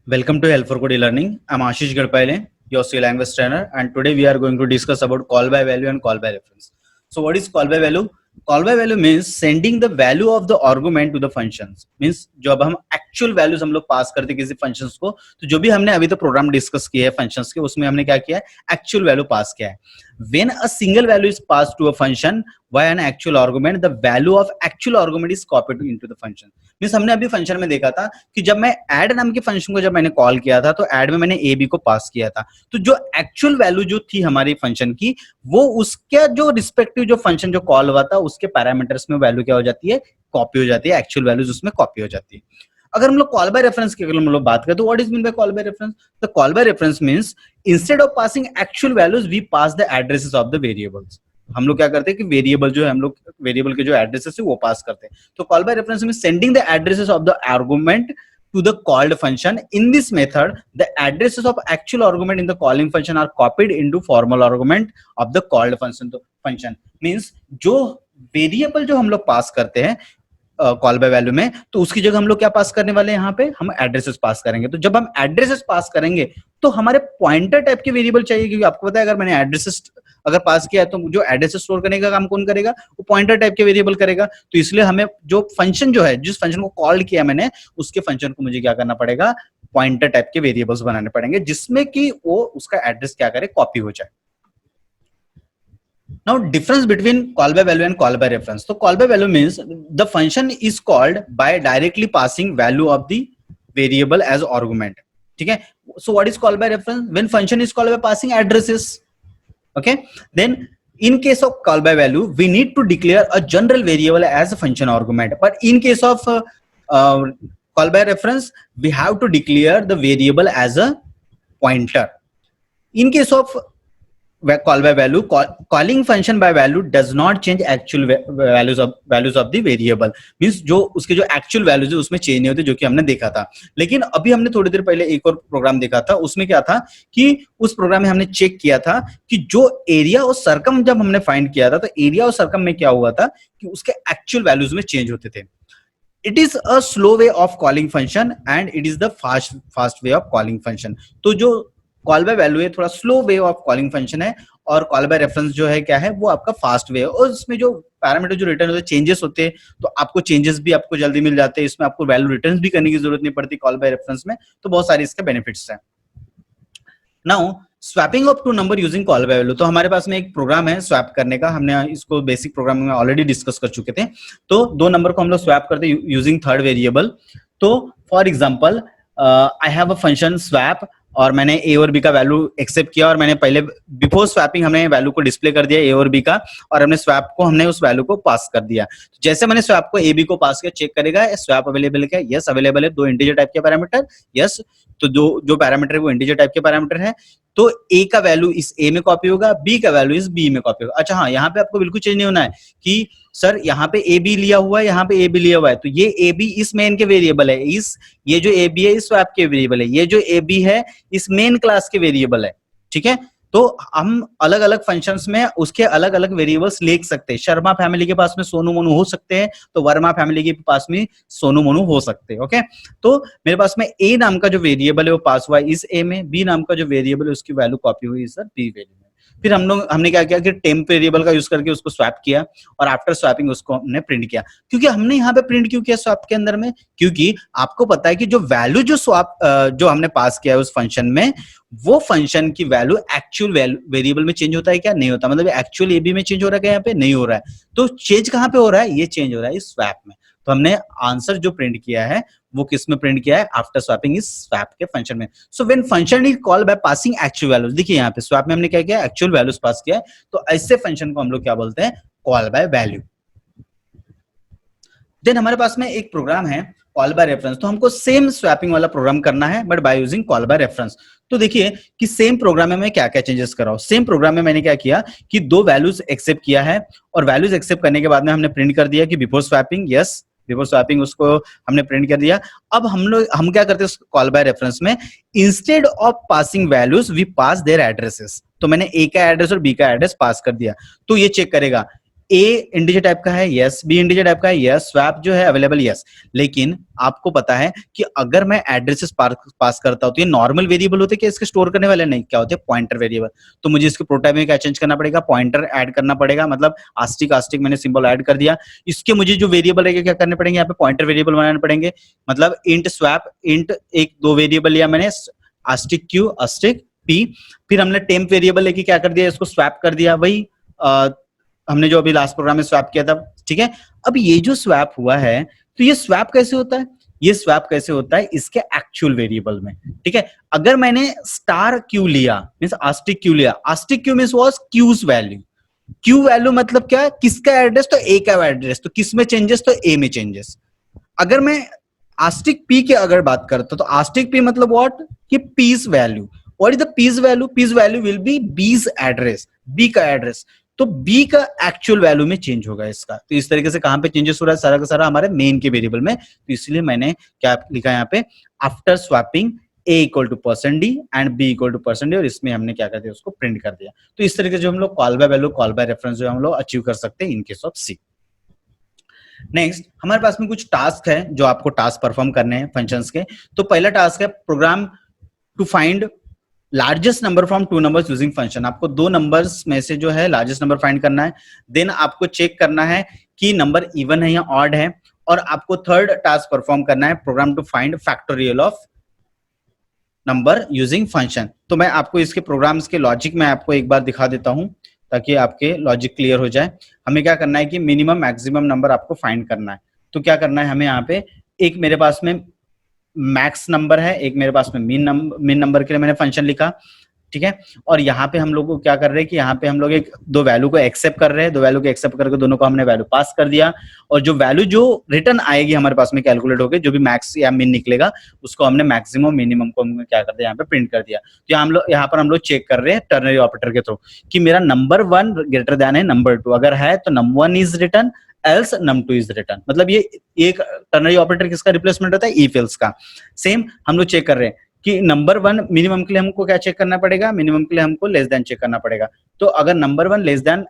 Welcome to Help for Code Learning. I'm Ashish Gadpaile, your C language trainer, and today we are going to discuss about call by value and call by reference. So, what is call by value? Call by value means sending the value of the argument to the functions. Means जब हम actual values हम लोग पास करते हैं किसी functions को, तो जो भी हमने अभी तो प्रोग्राम डिस्कस किया है functions के, उसमें हमने क्या किया है actual value पास किया है. When a single value is passed to a function by an actual argument, the value of actual argument is copied into the function. Means हमने अभी फंक्शन में देखा था कि जब मैं ऐड नाम के फंक्शन को जब मैंने कॉल किया था तो ऐड में मैंने ए बी को पास किया था, तो जो एक्चुअल वैल्यू जो थी हमारी फंक्शन की वो उसके जो रिस्पेक्टिव जो फंक्शन जो कॉल हुआ था उसके पैरामीटर्स में वैल्यू क्या हो जाती है, कॉपी हो जाती है, एक्चुअल वैल्यूज उसमें कॉपी हो जाती है. अगर हम लोग कॉल बाय रेफरेंस की अगर हम लोग बात करें तो what is mean by call by reference? The call by reference means instead of passing actual values we pass the addresses of the variables. हम लोग क्या करते हैं कि वेरिएबल जो है हम लोग वेरिएबल के जो एड्रेसेस है वो पास करते हैं. तो कॉल बाय रेफरेंस में sending the addresses of the argument to the called function. In this method, the addresses of actual argument in the calling function are copied into formal argument of the called function. तो function means जो variable जो हम लोग पास करते हैं call by value में, तो उसकी जगह हम लोग क्या पास करने वाले हैं, यहाँ पे हम एड्रेसेस पास करेंगे. तो जब हम एड्रेसेस पास करेंगे तो हमारे पॉइंटर टाइप के वेरिएबल चाहिए, क्योंकि आपको पता है अगर मैंने एड्रेसेस अगर पास किया है तो जो एड्रेस स्टोर करने का काम कौन करेगा, वो पॉइंटर टाइप के वेरिएबल करेगा. तो इसलिए हमें जो फंक्शन जो है जिस फंक्शन को कॉल किया मैंने उसके फंक्शन को मुझे क्या करना पड़ेगा, पॉइंटर टाइप के वेरिएबल्स बनाने पड़ेंगे जिसमें कि वो उसका एड्रेस क्या करे, कॉपी हो जाए. Now difference between call by value and call by reference. So call by value means the function is called by directly passing value of the variable as argument. ठीक है. So what is call by reference? When function is called by passing addresses. Okay, then in case of call by value we need to declare a general variable as a function argument, but in case of call by reference we have to declare the variable as a pointer. In case of call by value, calling function by value does not change actual values of the variable. Means जो उसके जो actual values है उसमें change नहीं होते, जो कि हमने देखा था. लेकिन अभी हमने थोड़ी देर पहले एक और प्रोग्राम देखा था, उसमें क्या था कि उस प्रोग्राम में हमने चेक किया था कि जो एरिया और सर्कम जब हमने फाइंड किया था तो एरिया और सर्कम में क्या हुआ था कि उसके actual values में change होते थे. It is a slow way of calling function and it is the fast way of calling function. तो जो कॉल बाय वैल्यू है थोड़ा slow way of calling function है, और कॉल बाय रेफरेंस जो है क्या है, वो आपका फास्ट वे है. और इसमें जो पैरामीटर जो रिटर्न होते हैं, चेंजेस होते हैं, तो आपको चेंजेस भी आपको जल्दी मिल जाते हैं. इसमें आपको वैल्यू रिटर्न भी करने की जरूरत नहीं पड़ती कॉल बाय रेफरेंस में. तो बहुत सारे इसके बेनिफिट्स हैं. Now swapping of two number using call by value. तो हमारे पास में एक प्रोग्राम है स्वैप करने का, हमने इसको बेसिक प्रोग्रामिंग में ऑलरेडी डिस्कस कर चुके थे. तो दो नंबर को हम लोग स्वैप करते हैं यूजिंग थर्ड वेरिएबल. तो for example I have a function swap और मैंने ए और बी का वैल्यू एक्सेप्ट किया, और मैंने पहले बिफोर स्वैपिंग हमने वैल्यू को डिस्प्ले कर दिया ए और बी का, और हमने स्वैप को हमने उस वैल्यू को पास कर दिया. तो जैसे मैंने स्वैप को ए बी को पास किया, चेक करेगा स्वैप अवेलेबल है, यस अवेलेबल है, दो इंटीजर टाइप के पैरामीटर, यस. तो जो पैरामीटर है वो इंटीजर टाइप के पैरामीटर है. तो ए का वैल्यू इस ए में कॉपी होगा, बी का वैल्यू इस बी में कॉपी होगा. अच्छा हाँ, यहाँ पे आपको बिल्कुल चेंज नहीं होना है कि सर यहाँ पे ए बी लिया हुआ है, यहाँ पे ए बी लिया हुआ है, तो ये ए बी इस मेन के वेरिएबल है, ये जो ए बी है इस स्वैप के वेरिएबल है, ये जो ए बी है इस मेन क्लास के वेरिएबल है. ठीक है. तो हम अलग अलग फंक्शंस में उसके अलग अलग वेरिएबल्स लिख सकते हैं. शर्मा फैमिली के पास में सोनू मोनू हो सकते हैं, तो वर्मा फैमिली के पास में सोनू मोनू हो सकते हैं. ओके. तो मेरे पास में ए नाम का जो वेरिएबल है वो पास हुआ है इस ए में, बी नाम का जो वेरिएबल है उसकी वैल्यू कॉपी हुई सर बी वेरिएबल. फिर हमने क्या किया कि टेम्प वेरिएबल का यूज करके उसको स्वैप किया, और आफ्टर स्वैपिंग उसको हमने प्रिंट किया. क्योंकि हमने यहाँ पे प्रिंट क्यों किया स्वैप के अंदर में, क्योंकि आपको पता है कि जो वैल्यू जो स्वैप जो हमने पास किया है उस फंक्शन में, वो फंक्शन की वैल्यू एक्चुअल वेरिएबल में चेंज होता है क्या, नहीं होता. मतलब एक्चुअल ए बी में चेंज हो रहा है क्या, यहाँ पे नहीं हो रहा है. तो चेंज कहाँ पे हो रहा है, ये चेंज हो रहा है इस स्वैप में. तो हमने आंसर जो प्रिंट किया है वो किस में प्रिंट किया है, आफ्टर स्वैपिंग इस स्वैप के फंक्शन में. So when function is called by passing actual values, देखिए यहाँ पे स्वैप में हमने क्या किया, एक्चुअल वैल्यूज पास किया है. तो ऐसे फंक्शन को हम लोग क्या बोलते हैं, कॉल बाय वैल्यू. देन हमारे पास में एक प्रोग्राम है कॉल बाय रेफरेंस. तो हमको सेम स्वैपिंग वाला प्रोग्राम करना है but by using call by reference. तो देखिए कि सेम प्रोग्राम में मैं क्या क्या चेंजेस कर रहा हूं. सेम प्रोग्राम में मैंने क्या किया कि दो वैल्यूज एक्सेप्ट किया है, और वैल्यूज एक्सेप्ट करने के बाद में हमने प्रिंट कर दिया कि before swapping, yes before swapping उसको हमने प्रिंट कर दिया. अब हम क्या करते हैं कॉल बाय रेफरेंस में, instead of passing values we pass their addresses. तो मैंने ए का एड्रेस और बी का एड्रेस पास कर दिया. तो ये चेक करेगा ए इंटीजर टाइप का है, यस, बी इंटीजर टाइप का है, यस, स्वैप जो है अवेलेबल, यस। लेकिन आपको पता है कि अगर मैं एड्रेसेस पास करता हूं तो ये नॉर्मल वेरिएबल होते हैं क्या इसके स्टोर करने वाले? नहीं, क्या होते हैं? Pointer variable. तो मुझे इसके प्रोटाइप में क्या चेंज करना पड़ेगा? पॉइंटर ऐड करना पड़ेगा, मतलब आस्टिक आस्टिक मैंने सिंबल ऐड कर दिया। इसके मुझे जो वेरिएबल रहेगा क्या करने पड़ेंगे? यहाँ पे पॉइंटर वेरिएबल बनाने पड़ेंगे, मतलब इंट स्वैप, इंट एक दो वेरिएबल लिया मैंने, आस्टिक क्यू आस्टिक पी, फिर हमने टेम्प वेरिएबल लेके क्या कर दिया? इसको स्वैप कर दिया, वही हमने जो अभी लास्ट प्रोग्राम में स्वैप किया था, ठीक है। अब ये जो स्वैप हुआ है, तो ये स्वैप कैसे होता है? ये स्वैप कैसे होता है? इसके एक्चुअल वेरिएबल में, ठीक है। अगर मैंने स्टार क्यू लिया, मींस आस्टिक क्यू लिया, asterisk Q means was Q's value, Q value मतलब क्या? किसका एड्रेस? तो ए का एड्रेस। तो किस में चेंजेस? तो ए में चेंजेस। अगर मैं आस्टिक पी की अगर बात करता, तो आस्टिक पी मतलब व्हाट? कि p's value. What is the p's value? P's value will be b's address, b का एड्रेस। तो बी का एक्चुअल वैल्यू में चेंज होगा इसका। तो इस तरीके से कहां पे चेंजेस हो रहा है? सारा का सारा हमारे मेन के वेरिएबल में। तो इसलिए मैंने क्या लिखा यहाँ पे? After swapping a equal to %d and b equal to %d, और इसमें हमने क्या कर दिया? उसको प्रिंट कर दिया। तो इस तरीके से जो हम लोग call by value, call by reference जो हम लोग अचीव कर सकते हैं in case of C. Next हमारे पास में कुछ टास्क है जो आपको टास्क परफॉर्म करने हैं फंक्शंस के। तो पहला टास्क है program to find largest number from two numbers using function. आपको दो नंबर्स में से जो है लार्जेस्ट नंबर फाइंड करना है। देन आपको चेक करना है कि नंबर इवन है या ऑड है, और आपको थर्ड टास्क परफॉर्म करना है program to find factorial of number using function. तो मैं आपको इसके प्रोग्राम्स के लॉजिक में आपको एक बार दिखा देता हूं ताकि आपके लॉजिक क्लियर हो जाए। हमें क्या करना है कि मिनिमम मैक्सिमम नंबर आपको फाइंड करना है। तो क्या करना है हमें? यहाँ पे एक मेरे पास में मैक्स नंबर है, एक मेरे पास में मिन नंबर के लिए मैंने फंक्शन लिखा, ठीक है। और यहाँ पे हम लोग को क्या कर रहे हैं कि यहाँ पे हम लोग एक दो वैल्यू को एक्सेप्ट कर रहे हैं, दो वैल्यू को एक्सेप्ट करके दोनों को हमने वैल्यू पास कर दिया, और जो वैल्यू जो रिटर्न आएगी हमारे पास में कैलकुलेट होकर, जो भी मैक्स या मिन निकलेगा, उसको हमने मैक्सिमम मिनिमम को हमने क्या कर दिया? यहाँ पे प्रिंट कर दिया। तो यहाँ पर हम लोग चेक कर रहे हैं टर्नरी ऑपरेटर के थ्रू कि मेरा नंबर 1 ग्रेटर देन है नंबर 2। अगर है तो num1 is return, else num2 is return. मतलब ये एक टर्नरी ऑपरेटर किसका रिप्लेसमेंट होता है? इफ एल्स का। सेम हम लोग चेक कर रहे हैं कि नंबर 1 मिनिमम के लिए हमको क्या चेक करना पड़ेगा? मिनिमम के लिए हमको लेस देन चेक करना पड़ेगा। तो अगर नंबर 1 लेस देन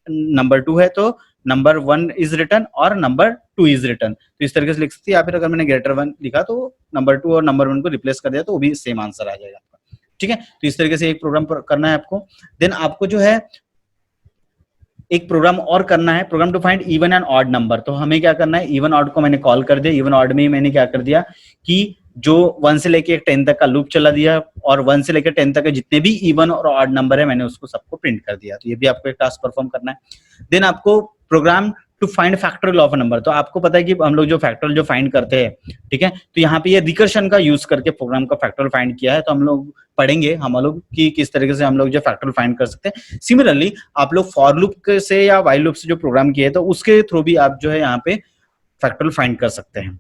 नंबर 2 है तो नंबर 1 इज रिटर्न और नंबर 2 इज रिटर्न। तो इस तरीके से लिख सकते हैं, या फिर अगर मैंने ग्रेटर 1 लिखा तो नंबर 2 और नंबर 1 को रिप्लेस कर दिया तो वो भी सेम आंसर आ जाएगा आपका, ठीक है। तो इस तरीके से एक प्रोग्राम करना है आपको। देन आपको जो है एक प्रोग्राम और करना है, program to find even and odd number. तो हमें क्या करना है? इवन ऑड को मैंने कॉल कर दिया। इवन ऑड में मैंने क्या कर दिया कि जो 1 से लेके 10 तक का लूप चला दिया, और 1 से लेकर 10 तक के जितने भी इवन और ऑड नंबर है मैंने उसको सबको प्रिंट कर दिया। तो ये भी आपको एक टास्क परफॉर्म करना है। देन आपको program to find factorial of a number. तो आपको पता है कि हम लोग जो फैक्टोरियल जो फाइंड करते हैं, ठीक है, तो यहाँ पे ये रिकर्शन का यूज करके प्रोग्राम का फैक्टोरियल फाइंड किया है। तो हम लोग पढ़ेंगे हम लोग कि किस तरीके से हम लोग जो फैक्टोरियल फाइंड कर सकते हैं। सिमिलरली आप लोग फॉर लूप से या व्हाइल लूप से जो प्रोग्राम किए तो उसके थ्रू भी आप जो है यहाँ पे फैक्टोरियल फाइंड कर सकते हैं।